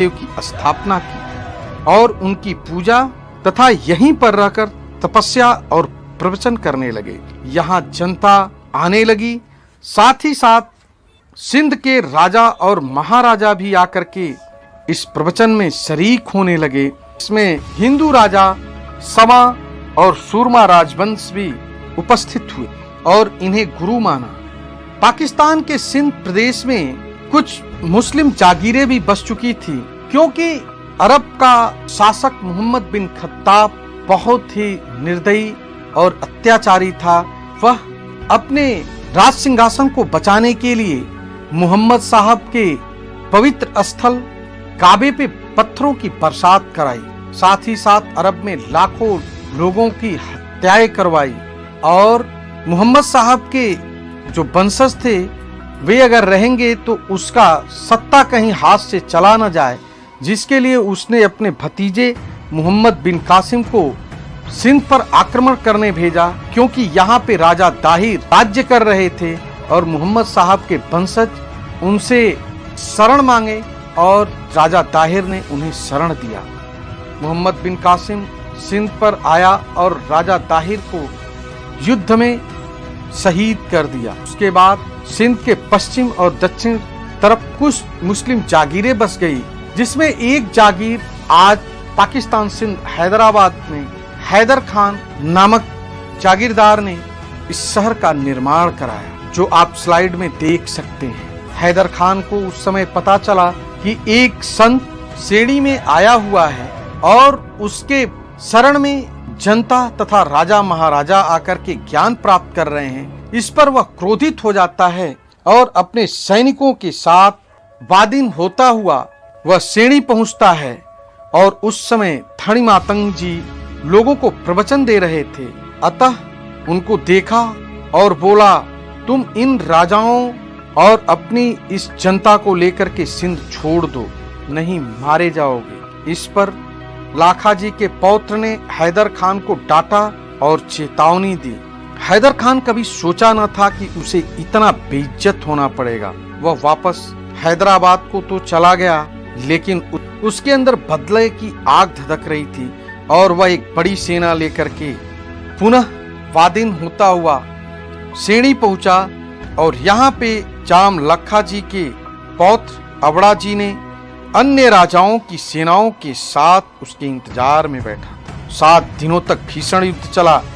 देव की स्थापना की और उनकी पूजा तथा यहीं पर रहकर तपस्या और प्रवचन करने लगे। यहाँ जनता आने लगी, साथ ही साथ सिंध के राजा और महाराजा भी आकर के इस प्रवचन में शरीक होने लगे। इसमें हिंदू राजा समा और सूरमा राजवंश भी उपस्थित हुए और इन्हें गुरु माना। पाकिस्तान के सिंध प्रदेश में कुछ मुस्लिम जागीरें भी बस चुकी थी, क्योंकि अरब का शासक मोहम्मद बिन खत्ताब बहुत ही निर्दयी और अत्याचारी था। वह अपने राज सिंहासन को बचाने के लिए मोहम्मद साहब के पवित्र स्थल काबे पे पत्थरों की बरसात कराई, साथ ही साथ अरब में लाखों लोगों की हत्याएं करवाई और मोहम्मद साहब के जो वंशज थे वे अगर रहेंगे तो उसका सत्ता कहीं हाथ से चला न जाए, जिसके लिए उसने अपने भतीजे मोहम्मद बिन कासिम को सिंध पर आक्रमण करने भेजा, क्योंकि यहाँ पे राजा दाहिर राज्य कर रहे थे और मोहम्मद साहब के वंशज उनसे शरण मांगे और राजा दाहिर ने उन्हें शरण दिया। मोहम्मद बिन कासिम सिंध पर आया और राजा दाहिर को युद्ध में शहीद कर दिया। उसके बाद सिंध के पश्चिम और दक्षिण तरफ कुछ मुस्लिम जागीरें बस गई, जिसमें एक जागीर आज पाकिस्तान सिंध हैदराबाद में हैदर खान नामक जागीरदार ने इस शहर का निर्माण कराया, जो आप स्लाइड में देख सकते हैं। हैदर खान को उस समय पता चला कि एक संत सेड़ी में आया हुआ है और उसके शरण में जनता तथा राजा महाराजा आकर के ज्ञान प्राप्त कर रहे हैं। इस पर वह क्रोधित हो जाता है और अपने सैनिकों के साथ वादिन होता हुआ वह सेड़ी पहुंचता है और उस समय धनी मातंग जी लोगों को प्रवचन दे रहे थे। अतः उनको देखा और बोला, तुम इन राजाओं और अपनी इस जनता को लेकर के सिंध छोड़ दो, नहीं मारे जाओगे। इस पर लाखा जी के पौत्र ने हैदर खान को डांटा और चेतावनी दी। हैदर खान कभी सोचा न था कि उसे इतना बेइज्जत होना पड़ेगा। वह वापस हैदराबाद को तो चला गया, लेकिन उसके अंदर बदले की आग धधक रही थी और वह एक बड़ी सेना लेकर के पुनः वादिन होता हुआ सेड़ी पहुंचा और यहाँ पे जाम लखा जी के पौत्र अबड़ा जी ने अन्य राजाओं की सेनाओं के साथ उसके इंतजार में बैठा था। 7 दिनों तक भीषण युद्ध चला।